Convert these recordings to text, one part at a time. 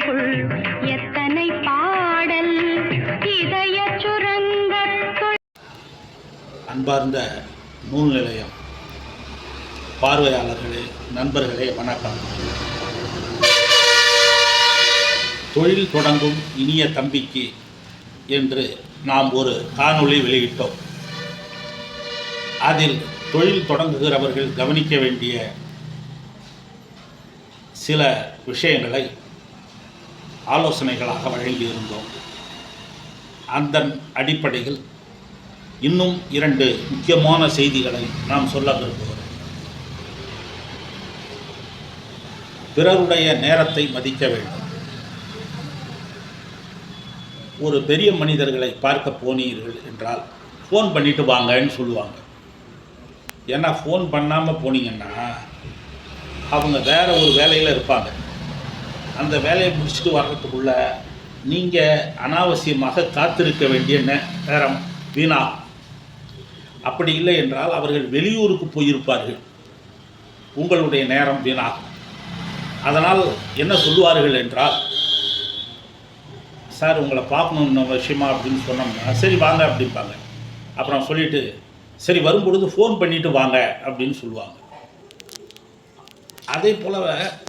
மனதுக்குள் எத்தனை பாடல் இதய சுரங்கத்துள். அன்பார்ந்த நூல் நிலையம் பார்வையாளர்களே, நண்பர்களே, வணக்கம். தொழில் தொடங்கும் இனிய தம்பிக்கு என்று நாம் ஒரு காணொளி வெளியிட்டோம். அதில் தொழில் தொடங்குகிறவர்கள் கவனிக்க வேண்டிய சில விஷயங்களை ஆலோசனைகளாக வழங்கியிருந்தோம். அந்த அடிப்படையில் இன்னும் 2 முக்கியமான செய்திகளை நாம் சொல்ல விரும்புகிறோம். பிறருடைய நேரத்தை மதிக்க வேண்டும். ஒரு பெரிய மனிதர்களை பார்க்க போனீர்கள் என்றால் ஃபோன் பண்ணிட்டு வாங்கன்னு சொல்லுவாங்க. ஏன்னா ஃபோன் பண்ணாமல் போனீங்கன்னா அவங்க வேறு ஒரு வேலையில் இருப்பாங்க. அந்த வேலையை முடிச்சுட்டு வர்றதுக்குள்ள நீங்கள் அனாவசியமாக காத்திருக்க வேண்டிய நேரம் வீணாகும். அப்படி இல்லை என்றால் அவர்கள் வெளியூருக்கு போயிருப்பார்கள், உங்களுடைய நேரம் வீணாகும். அதனால் என்ன சொல்லுவார்கள் என்றால், சார் உங்களை பார்க்கணும் விஷயமா அப்படின்னு சொன்னோம்னா சரி வாங்க அப்படிம்பாங்க. அப்புறம் சொல்லிவிட்டு சரி வரும்பொழுது ஃபோன் பண்ணிவிட்டு வாங்க அப்படின்னு சொல்லுவாங்க. அதே போல்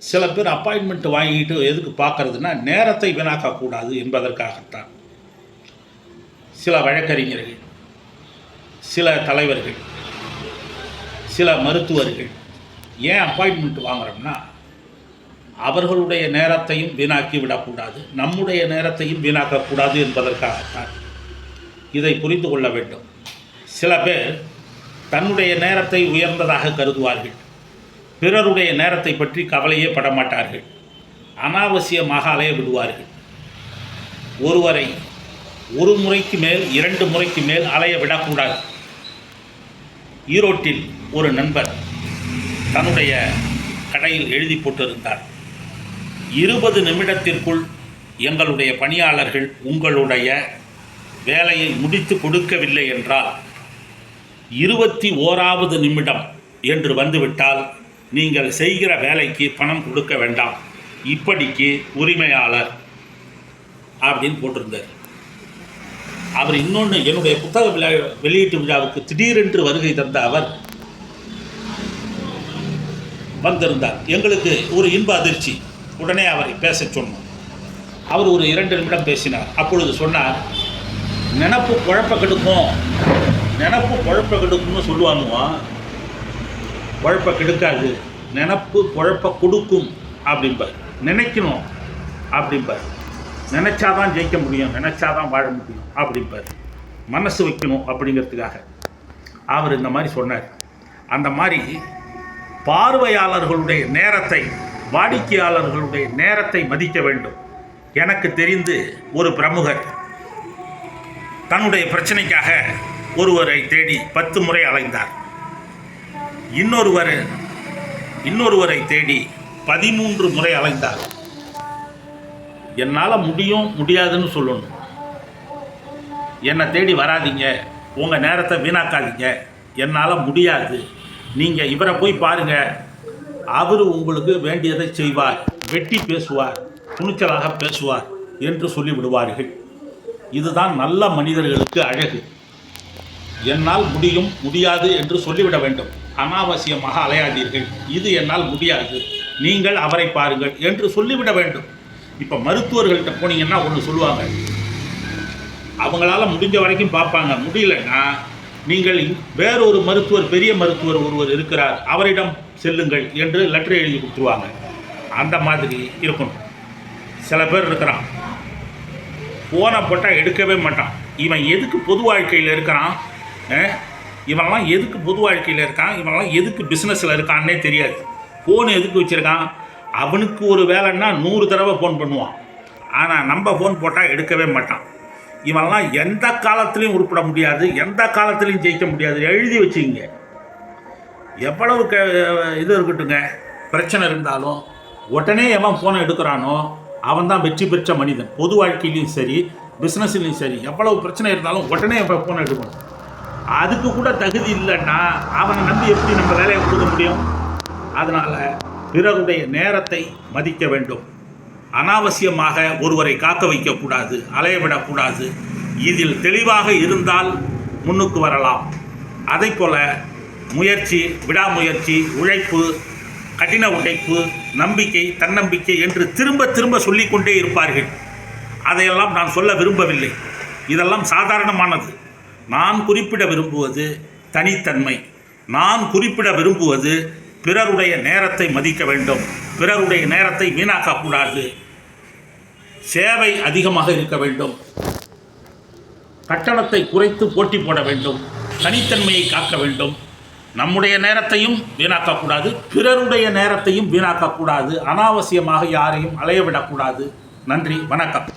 சில பேர் அப்பாயின்மெண்ட் வாங்கிட்டு எதுக்கு பார்க்குறதுன்னா நேரத்தை வீணாக்கக்கூடாது என்பதற்காகத்தான். சில வழக்கறிஞர்கள், சில தலைவர்கள், சில மருத்துவர்கள் ஏன் அப்பாயின்மெண்ட் வாங்குறோம்னா அவர்களுடைய நேரத்தையும் வீணாக்கி விடக்கூடாது, நம்முடைய நேரத்தையும் வீணாக்கக்கூடாது என்பதற்காகத்தான். இதை புரிந்து கொள்ள வேண்டும். சில பேர் தன்னுடைய நேரத்தை உயர்ந்ததாக கருதுவார்கள், பிறருடைய நேரத்தை பற்றி கவலையே படமாட்டார்கள், அனாவசியமாக அலைய விடுவார்கள். ஒருவரை ஒரு முறைக்கு மேல் 2 முறைக்கு மேல் அலைய விடக்கூடாது. ஈரோட்டில் ஒரு நண்பர் தன்னுடைய கடையில் எழுதி போட்டிருந்தார், 20 நிமிடத்திற்குள் எங்களுடைய பணியாளர்கள் உங்களுடைய வேலையை முடித்து கொடுக்கவில்லை என்றால் 21வது நிமிடம் என்று வந்துவிட்டால் நீங்கள் செய்கிற வேலைக்கு பணம் கொடுக்க வேண்டாம், இப்படிக்கு உரிமையாளர் அப்படின்னு போட்டிருந்தார். அவர் இன்னொன்று, என்னுடைய புத்தக வெளியீட்டு விழாவுக்கு திடீரென்று வருகை தந்த அவர் வந்திருந்தார். எங்களுக்கு ஒரு இன்ப அதிர்ச்சி. உடனே அவரை பேச சொன்னோம். அவர் ஒரு 2 நிமிடம் பேசினார். அப்பொழுது சொன்னார், நினப்பு குழப்ப கெடுக்கும், நினப்பு குழப்ப கெடுக்கும்னு சொல்லுவானுவா, குழப்ப கெடுக்காது, நினப்பு குழப்ப கொடுக்கும் அப்படிம்பார். நினைக்கணும் அப்படிம்பார். நினச்சாதான் ஜெயிக்க முடியும், நினச்சாதான் வாழ முடியும் அப்படிம்பார். மனசு வைக்கணும் அப்படிங்கிறதுக்காக அவர் இந்த மாதிரி சொன்னார். அந்த மாதிரி பார்வையாளர்களுடைய நேரத்தை, வாடிக்கையாளர்களுடைய நேரத்தை மதிக்க வேண்டும். எனக்கு தெரிந்து ஒரு பிரமுகர் தன்னுடைய பிரச்சனைக்காக ஒருவரை தேடி 10 முறை அலைந்தார். இன்னொருவரை தேடி 13 முறை அலைந்தார். என்னால் முடியும் முடியாதுன்னு சொல்லணும். என்னை தேடி வராதிங்க, உங்கள் நேரத்தை வீணாக்காதீங்க, என்னால் முடியாது, நீங்கள் இவரை போய் பாருங்கள், அவர் உங்களுக்கு வேண்டியதை செய்வார், வெட்டி பேசுவார், துணிச்சலாக பேசுவார் என்று சொல்லிவிடுவார்கள். இதுதான் நல்ல மனிதர்களுக்கு அழகு. என்னால் முடியும் முடியாது என்று சொல்லிவிட வேண்டும். அனாவசியமாக அலையாதீர்கள், இது என்னால் முடியாது, நீங்கள் அவரை பாருங்கள் என்று சொல்லிவிட வேண்டும். இப்போ மருத்துவர்கள்ட்ட போனீங்கன்னா ஒன்று சொல்லுவாங்க, அவங்களால முடிஞ்ச வரைக்கும் பார்ப்பாங்க, முடியலன்னா நீங்கள் வேறொரு மருத்துவர், பெரிய மருத்துவர் ஒருவர் இருக்கிறார், அவரிடம் செல்லுங்கள் என்று லெட்டர் எழுதி கொடுத்துருவாங்க. அந்த மாதிரி இருக்கணும். சில பேர் இருக்கிறான், ஃபோனை போட்டால் எடுக்கவே மாட்டான். இவன் எதுக்கு பொது வாழ்க்கையில் இருக்கிறான், இவன்லாம் எதுக்கு பொது வாழ்க்கையில் இருக்கான், இவன்லாம் எதுக்கு பிஸ்னஸில் இருக்கான்னே தெரியாது. ஃபோன் எதுக்கு வச்சுருக்கான், அவனுக்கு ஒரு வேலைன்னா 100 தடவை ஃபோன் பண்ணுவான். ஆனால் நம்ம ஃபோன் போட்டால் எடுக்கவே மாட்டான். இவன்லாம் எந்த காலத்துலேயும் உருப்பிட முடியாது, எந்த காலத்துலேயும் ஜெயிக்க முடியாது. எழுதி வச்சுங்க. எவ்வளவு இது இருக்கட்டுங்க, பிரச்சனை இருந்தாலும் உடனே எவன் ஃபோனை எடுக்கிறானோ அவன் தான் வெற்றி பெற்ற மனிதன். பொது வாழ்க்கையிலையும் சரி, பிஸ்னஸ்லையும் சரி, எவ்வளவு பிரச்சனை இருந்தாலும் உடனே எவன் ஃபோனை எடுக்கணும். அதுக்கு கூட தகுதி இல்லைன்னா அவனை நம்பி எப்படி நம்ம வேலையை கொடுக்க முடியும்? அதனால் பிறருடைய நேரத்தை மதிக்க வேண்டும். அனாவசியமாக ஒருவரை காக்க வைக்கக்கூடாது, அலையவிடக்கூடாது. இதில் தெளிவாக இருந்தால் முன்னுக்கு வரலாம். அதை போல முயற்சி, விடாமுயற்சி, உழைப்பு, கடின உழைப்பு, நம்பிக்கை, தன்னம்பிக்கை என்று திரும்ப திரும்ப சொல்லிக்கொண்டே இருப்பார்கள். அதையெல்லாம் நான் சொல்ல விரும்பவில்லை. இதெல்லாம் சாதாரணமானது. நான் குறிப்பிட விரும்புவது தனித்தன்மை. நான் குறிப்பிட விரும்புவது பிறருடைய நேரத்தை மதிக்க வேண்டும், பிறருடைய நேரத்தை வீணாக்கக்கூடாது, சேவை அதிகமாக இருக்க வேண்டும், கட்டணத்தை குறைத்து போட்டி போட வேண்டும், தனித்தன்மையை காக்க வேண்டும், நம்முடைய நேரத்தையும் வீணாக்கக்கூடாது, பிறருடைய நேரத்தையும் வீணாக்கக்கூடாது, அனாவசியமாக யாரையும் அலையவிடக்கூடாது. நன்றி, வணக்கம்.